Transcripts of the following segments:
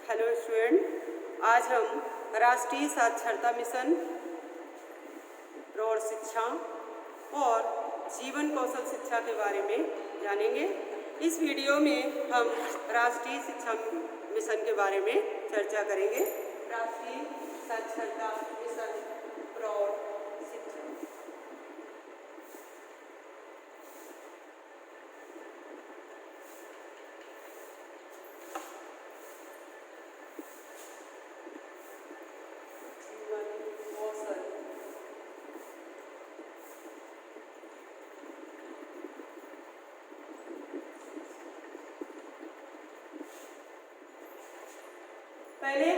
Hello student, आज हम राष्ट्रीय साक्षरता मिशन, प्रौढ़ शिक्षा और जीवन कौशल शिक्षा के बारे में जानेंगे। इस वीडियो में हम राष्ट्रीय शिक्षा मिशन के बारे में चर्चा करेंगे। राष्ट्रीय साक्षरता मिशन, प्रौढ़ शिक्षा। पहले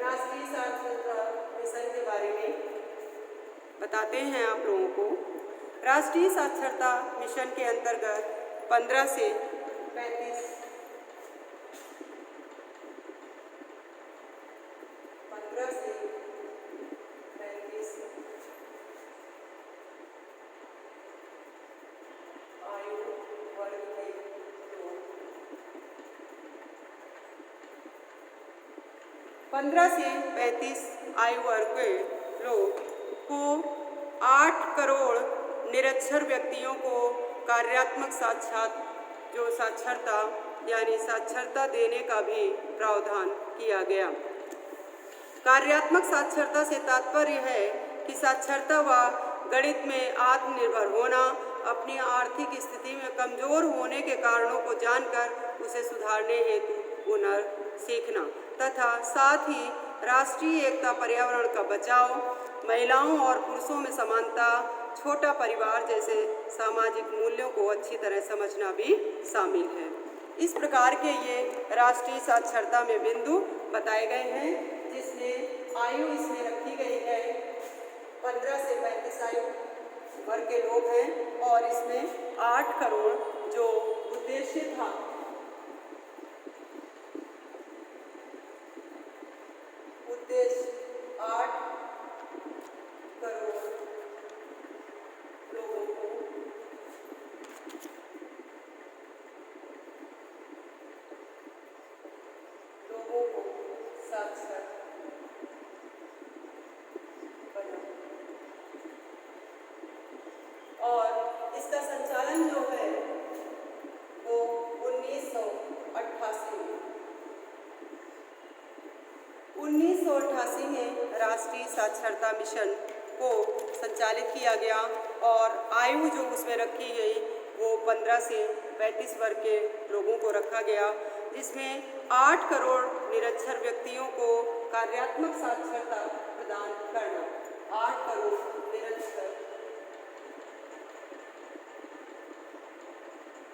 राष्ट्रीय साक्षरता मिशन के बारे में बताते हैं आप लोगों को। राष्ट्रीय साक्षरता मिशन के अंतर्गत 15 से 35 आयु वर्ग के लोग, 15 से 35 आयु वर्ग के लोग को 8 करोड़ निरक्षर व्यक्तियों को कार्यात्मक साक्षरता यानी साक्षरता देने का भी प्रावधान किया गया। कार्यात्मक साक्षरता से तात्पर्य है कि साक्षरता व गणित में आत्मनिर्भर होना, अपनी आर्थिक स्थिति में कमजोर होने के कारणों को जानकर उसे सुधारने हेतु हुनर सीखना तथा साथ ही राष्ट्रीय एकता, पर्यावरण का बचाव, महिलाओं और पुरुषों में समानता, छोटा परिवार जैसे सामाजिक मूल्यों को अच्छी तरह समझना भी शामिल है। इस प्रकार के ये राष्ट्रीय साक्षरता में बिंदु बताए गए हैं, जिसमें आयु इसमें रखी गई है 15 से 35 आयु वर्ग के लोग हैं और इसमें 8 करोड़ जो उद्देश्य था, उद्देश्य 8 करोड़ लोगों को साक्षर बनाना और इसका संचालन जो है वो 1988 में राष्ट्रीय साक्षरता मिशन को संचालित किया गया और आयु जो उसमें रखी गई वो 15 से 35 वर्ग के लोगों को रखा गया, जिसमें 8 करोड़ निरक्षर व्यक्तियों को कार्यात्मक साक्षरता प्रदान करना। 8 करोड़ निरक्षर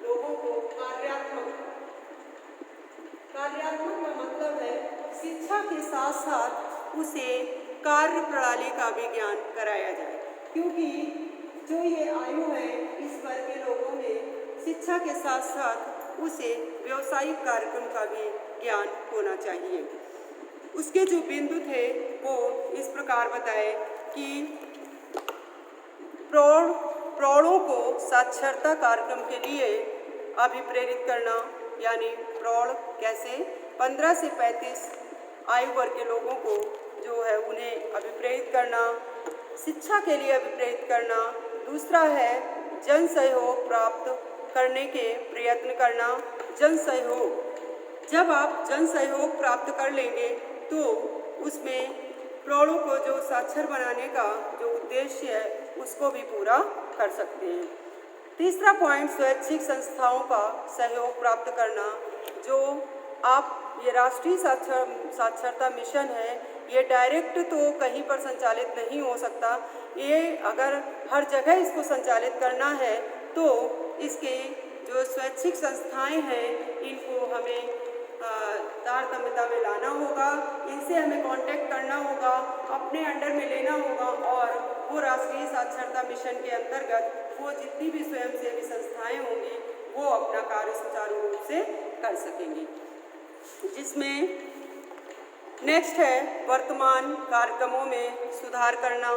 लोगों को कार्यात्मक का मतलब है शिक्षा के साथ साथ उसे कार्य प्रणाली का भी ज्ञान कराया जाए, क्योंकि जो ये आयु है इस वर्ग के लोगों में शिक्षा के साथ साथ उसे व्यावसायिक कार्यक्रम का भी ज्ञान होना चाहिए। उसके जो बिंदु थे वो इस प्रकार बताए कि प्रौढ़ों को साक्षरता कार्यक्रम के लिए अभिप्रेरित करना, यानी प्रौढ़ कैसे 15 से 35 आयु वर्ग के लोगों को जो है उन्हें अभिप्रेरित करना, शिक्षा के लिए अभिप्रेरित करना। दूसरा है जन सहयोग प्राप्त करने के प्रयत्न करना। जन सहयोग, जब आप जन सहयोग प्राप्त कर लेंगे तो उसमें प्रौढ़ों को जो साक्षर बनाने का जो उद्देश्य है उसको भी पूरा कर सकते हैं। तीसरा पॉइंट स्वैच्छिक संस्थाओं का सहयोग प्राप्त करना। जो आप ये राष्ट्रीय साक्षरता मिशन है, ये डायरेक्ट तो कहीं पर संचालित नहीं हो सकता। ये अगर हर जगह इसको संचालित करना है तो इसके जो स्वैच्छिक संस्थाएं हैं इनको हमें तारतम्यता में लाना होगा, इनसे हमें कांटेक्ट करना होगा, अपने अंडर में लेना होगा और वो राष्ट्रीय साक्षरता मिशन के अंतर्गत वो जितनी भी स्वयंसेवी संस्थाएं होंगी वो अपना कार्य सुचारू रूप से कर सकेंगी। जिसमें नेक्स्ट है वर्तमान कार्यक्रमों में सुधार करना।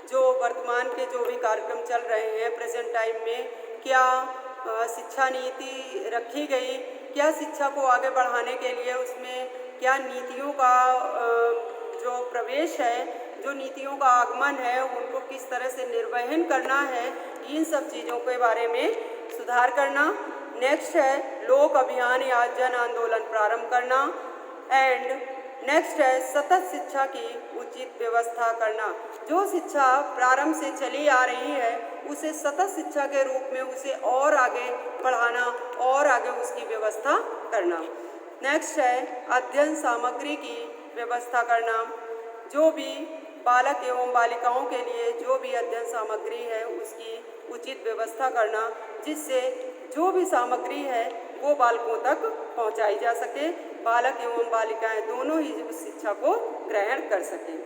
जो वर्तमान के जो भी कार्यक्रम चल रहे हैं प्रेजेंट टाइम में, क्या शिक्षा नीति रखी गई क्या शिक्षा को आगे बढ़ाने के लिए उसमें क्या नीतियों का जो प्रवेश है, जो नीतियों का आगमन है, उनको किस तरह से निर्वहन करना है, इन सब चीज़ों के बारे में सुधार करना। नेक्स्ट है लोक अभियान या जन आंदोलन प्रारंभ करना। एंड नेक्स्ट है सतत शिक्षा की उचित व्यवस्था करना। जो शिक्षा प्रारंभ से चली आ रही है उसे सतत शिक्षा के रूप में उसे और आगे बढ़ाना और आगे उसकी व्यवस्था करना। नेक्स्ट है अध्ययन सामग्री की व्यवस्था करना। जो भी बालक एवं बालिकाओं के लिए जो भी अध्ययन सामग्री है उसकी उचित व्यवस्था करना, जिससे जो भी सामग्री है वो बालकों तक पहुंचाई जा सके, बालक एवं बालिकाएं दोनों ही उस शिक्षा को ग्रहण कर सकें।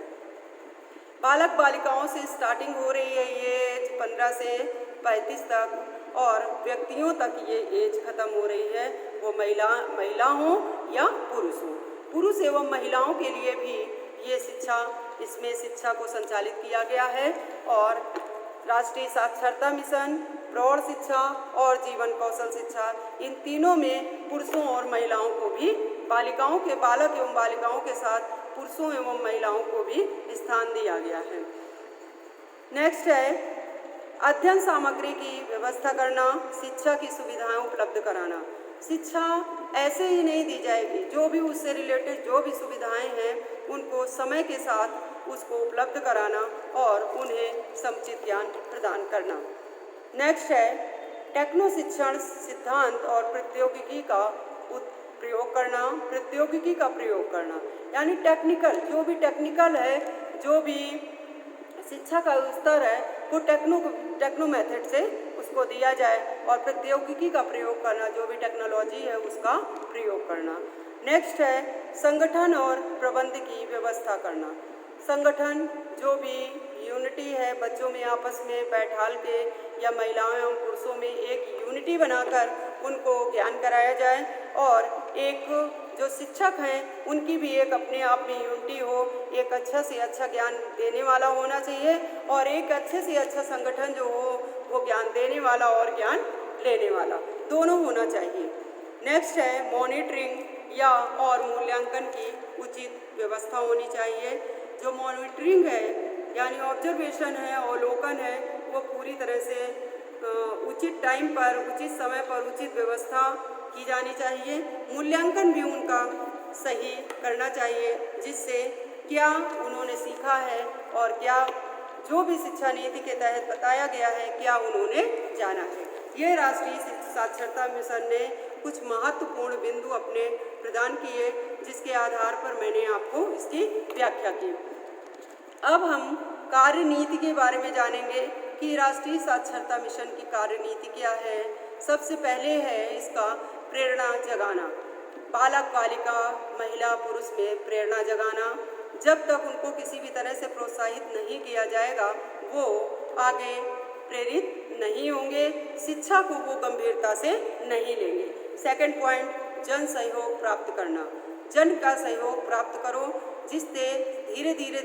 बालक बालिकाओं से स्टार्टिंग हो रही है ये एज 15 से 35 तक, और व्यक्तियों तक ये एज खत्म हो रही है, वो महिला हो या पुरुष हो। पुरुष एवं महिलाओं के लिए भी ये शिक्षा, इसमें शिक्षा को संचालित किया गया है। और राष्ट्रीय साक्षरता मिशन, प्रौढ़ शिक्षा और जीवन कौशल शिक्षा, इन तीनों में पुरुषों और महिलाओं को भी, बालिकाओं के, बालक एवं बालिकाओं के साथ पुरुषों एवं महिलाओं को भी स्थान दिया गया है। नेक्स्ट है अध्ययन सामग्री की व्यवस्था करना, शिक्षा की सुविधाएं उपलब्ध कराना। शिक्षा ऐसे ही नहीं दी जाएगी, जो भी उससे रिलेटेड जो भी सुविधाएं हैं उनको समय के साथ उसको उपलब्ध कराना और उन्हें समुचित ज्ञान प्रदान करना। नेक्स्ट है टेक्नो शिक्षण सिद्धांत और प्रौद्योगिकी का प्रयोग करना, प्रौद्योगिकी का प्रयोग करना, यानी टेक्निकल, जो भी टेक्निकल है, जो भी शिक्षा का स्तर है वो टेक्नो मेथड से उसको दिया जाए, और प्रौद्योगिकी का प्रयोग करना, जो भी टेक्नोलॉजी है उसका प्रयोग करना। नेक्स्ट है संगठन और प्रबंध की व्यवस्था करना। संगठन, जो भी यूनिटी है, बच्चों में आपस में बैठाल के या महिलाओं एवं पुरुषों में एक यूनिटी बनाकर उनको ज्ञान कराया जाए, और एक जो शिक्षक हैं उनकी भी एक अपने आप में यूनिटी हो, एक अच्छा से अच्छा ज्ञान देने वाला होना चाहिए, और एक अच्छे से अच्छा संगठन जो हो वो ज्ञान देने वाला और ज्ञान लेने वाला दोनों होना चाहिए। नेक्स्ट है मॉनिटरिंग या और मूल्यांकन की उचित व्यवस्था होनी चाहिए। जो मॉनिटरिंग है यानी ऑब्जर्वेशन है, अवलोकन है, वो पूरी तरह से उचित टाइम पर, उचित समय पर उचित व्यवस्था की जानी चाहिए। मूल्यांकन भी उनका सही करना चाहिए, जिससे क्या उन्होंने सीखा है और क्या जो भी शिक्षा नीति के तहत बताया गया है क्या उन्होंने जाना है। ये राष्ट्रीय साक्षरता मिशन ने कुछ महत्वपूर्ण बिंदु अपने प्रदान किए, जिसके आधार पर मैंने आपको इसकी व्याख्या की। अब हम कार्यनीति के बारे में जानेंगे कि राष्ट्रीय साक्षरता मिशन की कार्यनीति क्या है। सबसे पहले है इसका प्रेरणा जगाना, बालक बालिका महिला पुरुष में प्रेरणा जगाना। जब तक उनको किसी भी तरह से प्रोत्साहित नहीं किया जाएगा वो आगे प्रेरित नहीं होंगे, शिक्षा को वो गंभीरता से नहीं लेंगे। सेकंड पॉइंट, जन सहयोग प्राप्त करना। जन का सहयोग प्राप्त करो, जिससे धीरे धीरे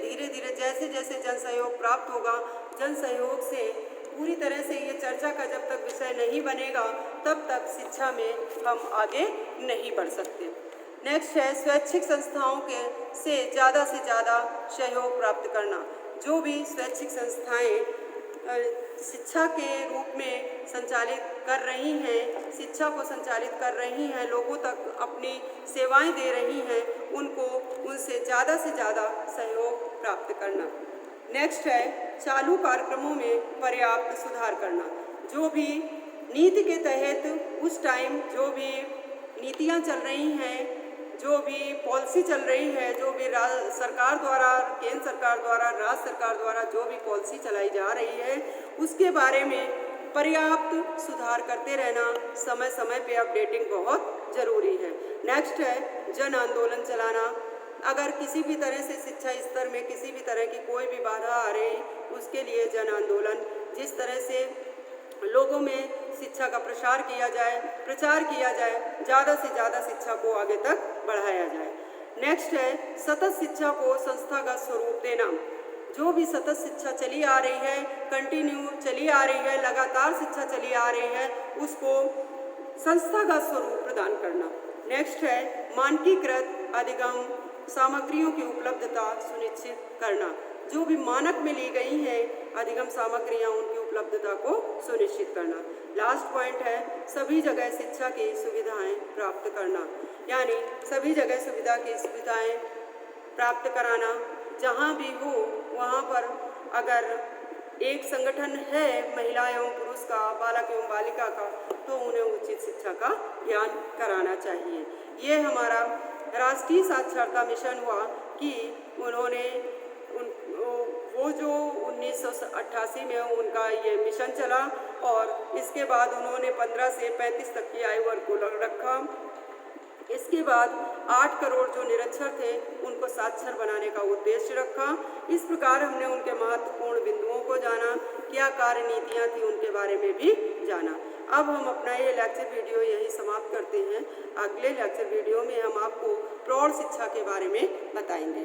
जैसे जैसे जन सहयोग प्राप्त होगा, जन सहयोग से पूरी तरह से ये चर्चा का जब तक विषय नहीं बनेगा तब तक शिक्षा में हम आगे नहीं बढ़ सकते। नेक्स्ट है स्वैच्छिक संस्थाओं के से ज़्यादा सहयोग प्राप्त करना। जो भी स्वैच्छिक संस्थाएं शिक्षा के रूप में संचालित कर रही हैं, शिक्षा को संचालित कर रही हैं, लोगों तक अपनी सेवाएं दे रही हैं, उनको उनसे ज़्यादा से ज़्यादा सहयोग प्राप्त करना। नेक्स्ट है चालू कार्यक्रमों में पर्याप्त सुधार करना। जो भी नीति के तहत उस टाइम जो भी नीतियां चल रही हैं, जो भी पॉलिसी चल रही है, जो भी सरकार द्वारा, केंद्र सरकार द्वारा, राज्य सरकार द्वारा जो भी पॉलिसी चलाई जा रही है उसके बारे में पर्याप्त सुधार करते रहना, समय समय पे अपडेटिंग बहुत ज़रूरी है। नेक्स्ट है जन आंदोलन चलाना। अगर किसी भी तरह से शिक्षा स्तर में किसी भी तरह की कोई भी बाधा आ रही, उसके लिए जन आंदोलन, जिस तरह से लोगों में शिक्षा का प्रचार किया जाए, ज़्यादा से ज़्यादा शिक्षा को आगे तक बढ़ाया जाए। नेक्स्ट है सतत शिक्षा को संस्थागत स्वरूप देना। जो भी सतत शिक्षा चली आ रही है, कंटिन्यू चली आ रही है, लगातार शिक्षा चली आ रही है, उसको संस्थागत स्वरूप प्रदान करना। नेक्स्ट है मानकीकृत अधिगम सामग्रियों की उपलब्धता सुनिश्चित करना। जो भी मानक में ली गई हैं अधिगम सामग्रियां, उनकी उपलब्धता को सुनिश्चित करना। लास्ट पॉइंट है सभी जगह शिक्षा की सुविधाएं प्राप्त करना, यानी सभी जगह सुविधाएं प्राप्त कराना। जहां भी हो वहां पर अगर एक संगठन है महिला एवं पुरुष का, बालक एवं बालिका का, तो उन्हें उचित शिक्षा का ज्ञान कराना चाहिए। ये हमारा राष्ट्रीय साक्षरता मिशन हुआ कि उन्होंने वो जो 1988 में उनका ये मिशन चला और इसके बाद उन्होंने 15 से 35 तक की आयु वर्ग को रखा। इसके बाद 8 करोड़ जो निरक्षर थे उनको साक्षर बनाने का उद्देश्य रखा। इस प्रकार हमने उनके महत्वपूर्ण बिंदुओं को जाना, क्या कार्य नीतियाँ थी उनके बारे में भी जाना। अब हम अपना ये लेक्चर वीडियो यही समाप्त करते हैं। अगले लेक्चर वीडियो में हम आपको प्रौढ़ शिक्षा के बारे में बताएंगे।